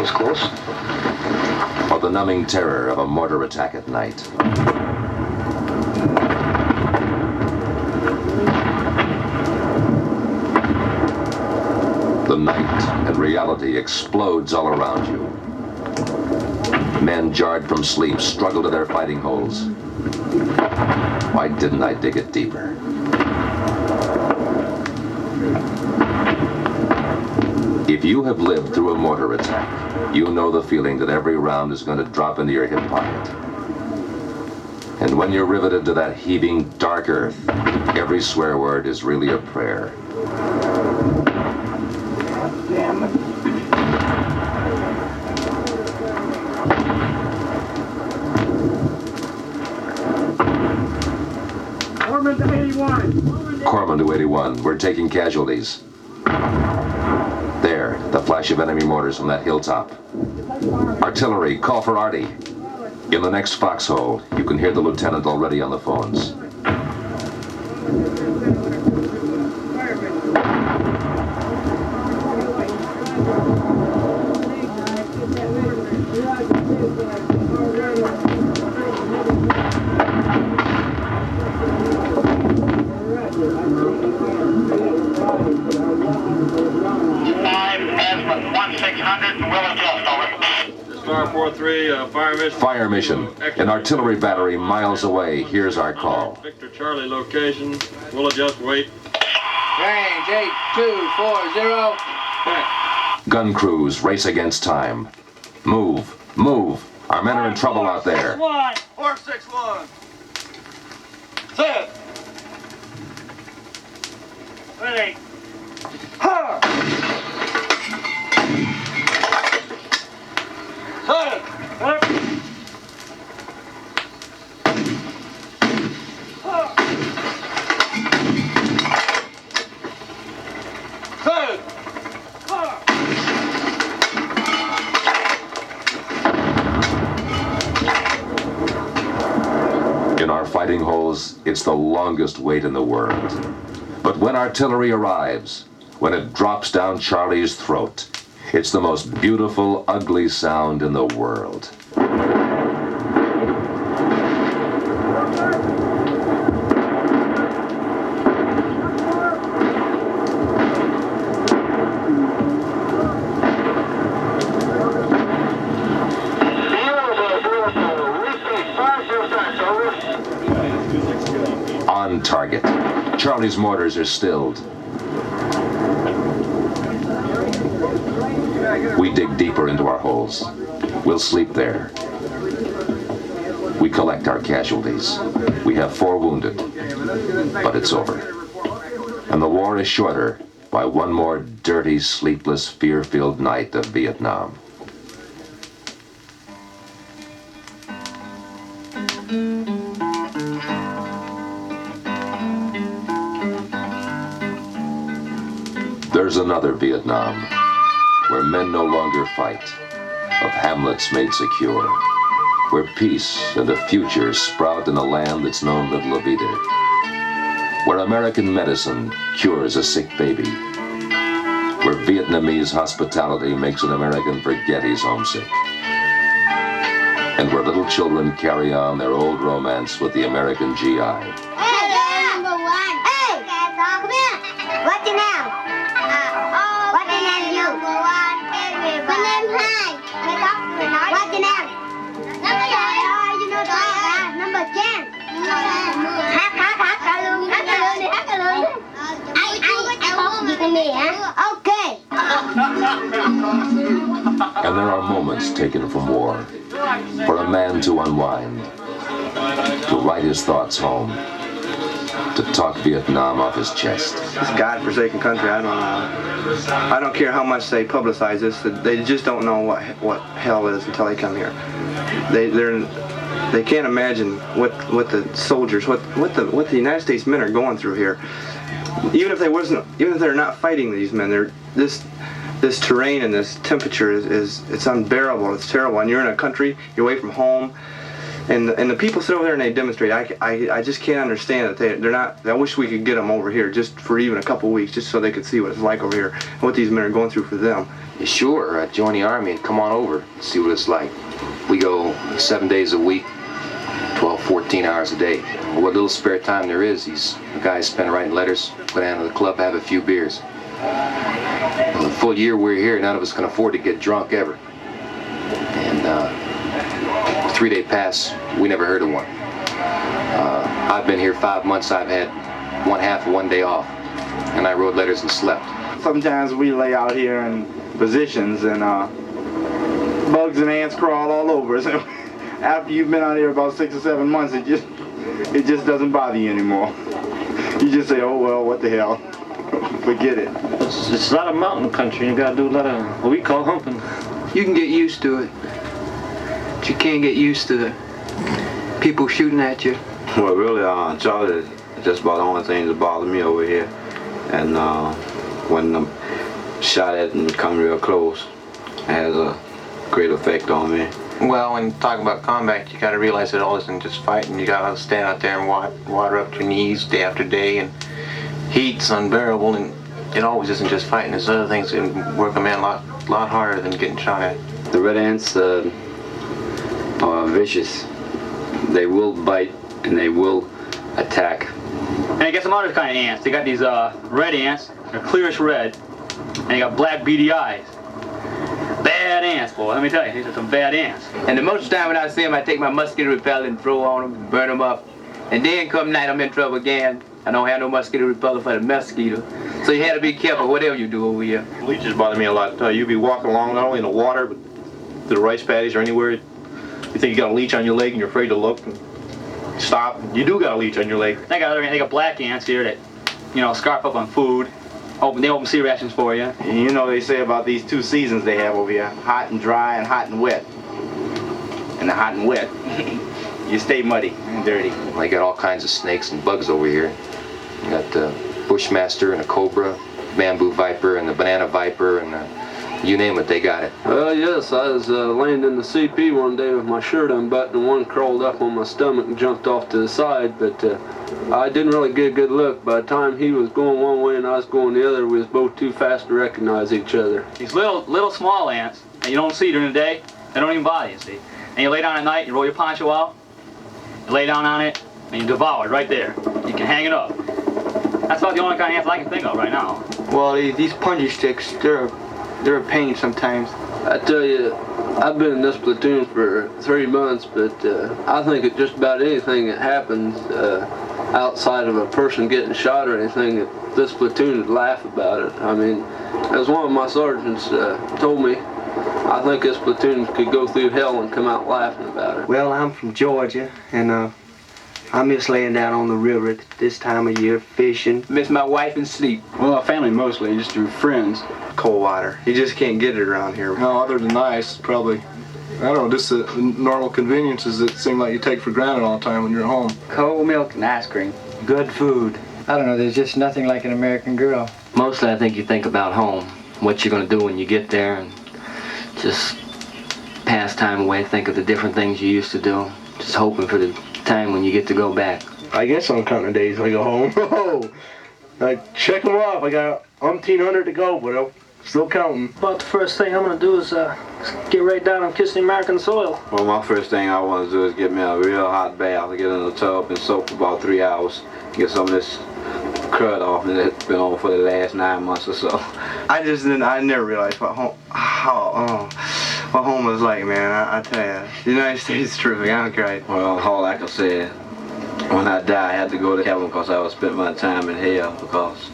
was close. Or the numbing terror of a mortar attack at night. The night and reality explodes all around you. Men jarred from sleep struggle to their fighting holes. Why didn't I dig it deeper? If you have lived through a mortar attack, you know the feeling that every round is going to drop into your hip pocket. And when you're riveted to that heaving, dark earth, every swear word is really a prayer. Damn it. Corman to 81. Corman to 81. We're taking casualties. There, the flash of enemy mortars from that hilltop. Artillery, call for Artie. In the next foxhole, you can hear the lieutenant already on the phones. Star 4-3, fire mission. Fire mission. An artillery battery miles away. Here's our call. Victor Charlie location. We'll adjust weight. Range 8240. Gun crews race against time. Move. Move. Our men are in trouble out there. 461. Set. Ready. Set. In our fighting holes, it's the longest wait in the world. But when artillery arrives, when it drops down Charlie's throat, it's the most beautiful, ugly sound in the world. On target. Charlie's mortars are stilled. We dig deeper into our holes. We'll sleep there. We collect our casualties. We have 4 wounded, but it's over. And the war is shorter by one more dirty, sleepless, fear-filled night of Vietnam. There's another Vietnam, where men no longer fight, of hamlets made secure, where peace and a future sprout in a land that's known little of either, where American medicine cures a sick baby, where Vietnamese hospitality makes an American forget he's homesick, and where little children carry on their old romance with the American GI. Hey, number 1. Hey, come here. What's your name? What's your name, you? Number 1. My name's Hank. What's your name? Number 10. You know that. Number 10. Okay. And there are moments taken from war for a man to unwind, to write his thoughts home, to talk Vietnam off his chest. This godforsaken country, I don't care how much they publicize this, they just don't know what hell is until they come here. They can't imagine what the soldiers, what the United States men are going through here. Even if they're not fighting these men, this terrain and this temperature it's unbearable. It's terrible. And you're in a country, you're away from home. And the people sit over there and they demonstrate. I just can't understand that they're not. I wish we could get them over here just for even a couple weeks, just so they could see what it's like over here and what these men are going through for them. Yeah, sure, join the Army and come on over, see what it's like. We go 7 days a week, 12, 14 hours a day. What little spare time there is, these guys spend writing letters, go down to the club, have a few beers. Well, the full year we're here, none of us can afford to get drunk ever. And 3-day pass, we never heard of one. I've been here 5 months, I've had one half of 1 day off, and I wrote letters and slept. Sometimes we lay out here in positions and bugs and ants crawl all over us. After you've been out here about 6 or 7 months, it just doesn't bother you anymore. You just say, oh well, what the hell, forget it. It's a lot of mountain country. You gotta do a lot of what we call humping. You can get used to it, but you can't get used to the people shooting at you. Well, really, Charlie is just about the only thing that bothers me over here. And when I'm shot at and come real close, it has a great effect on me. Well, when you talk about combat, you got to realize that all isn't just fighting. You got to stand out there and water up to your knees day after day, and heat's unbearable, and it always isn't just fighting. There's other things that can work a man a lot harder than getting shot at. The red ants are vicious. They will bite and they will attack. And you got some other kind of ants. They got these red ants. They're clearish red, and they got black beady eyes. Bad ants, boy. Let me tell you, these are some bad ants. And the most of the time when I see them, I take my mosquito repellent and throw on them, burn them up. And then come night, I'm in trouble again. I don't have no mosquito repellent for the mosquito. So you have to be careful whatever you do over here. Leeches bother me a lot. You be walking along not only in the water, but through the rice paddies or anywhere. You think you got a leech on your leg and you're afraid to look and stop. You do got a leech on your leg. They got black ants here that, scarf up on food. They open sea rations for you. And you know they say about these 2 seasons they have over here, hot and dry and hot and wet. And the hot and wet, you stay muddy and dirty. I got all kinds of snakes and bugs over here. You got the bushmaster and a cobra, bamboo viper and the banana viper, and you name it, they got it. Well, yes, I was laying in the CP one day with my shirt unbuttoned and one crawled up on my stomach and jumped off to the side, but I didn't really get a good look. By the time he was going one way and I was going the other, we was both too fast to recognize each other. These little small ants, and you don't see during the day, they don't even bother you, see. And you lay down at night, you roll your poncho out, you lay down on it, and you devour it right there. You can hang it up. That's about the only kind of ants I can think of right now. Well, these punji sticks, they're a pain sometimes. I tell you, I've been in this platoon for 3 months, but I think that just about anything that happens outside of a person getting shot or anything, that this platoon would laugh about it. I mean, as one of my sergeants told me, I think this platoon could go through hell and come out laughing about it. Well, I'm from Georgia, and I miss laying down on the river at this time of year, fishing. Miss my wife and sleep. Well, our family mostly, just through friends. Cold water. You just can't get it around here. No, other than ice, probably. I don't know, just the normal conveniences that seem like you take for granted all the time when you're at home. Cold milk and ice cream. Good food. I don't know, there's just nothing like an American girl. Mostly I think you think about home, what you're going to do when you get there, and just pass time away, think of the different things you used to do, just hoping for the time when you get to go back. I guess on counting the days I go home. Oh, I check them off. I got 1,800 to go, but I'm still counting. About the first thing I'm going to do is get right down and kiss the American soil. Well, my first thing I want to do is get me a real hot bath. I get in the tub and soak for about 3 hours. Get some of this crud off that it's been on for the last 9 months or so. I never realized what home was like, man. I tell you, the United States is terrific. I don't care. Well, all I can say, when I die, I had to go to heaven because I would spend my time in hell because